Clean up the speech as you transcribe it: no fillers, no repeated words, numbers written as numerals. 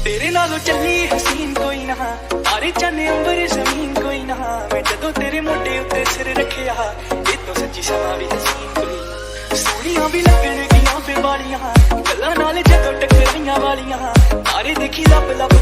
तेरे नालों चली हसीन कोई ना, तारे चन्ने अंबर जमीन कोई ना। मैं जदों तेरे मोटे उत्ते सिर रखिया, ये तो सच्ची समा भी हसीन कोई ना। सोहणियां भी लगण गियां फिर वालियां, गल्लां नाल जदों टकराइयां वालियां, तारे देखी लब लब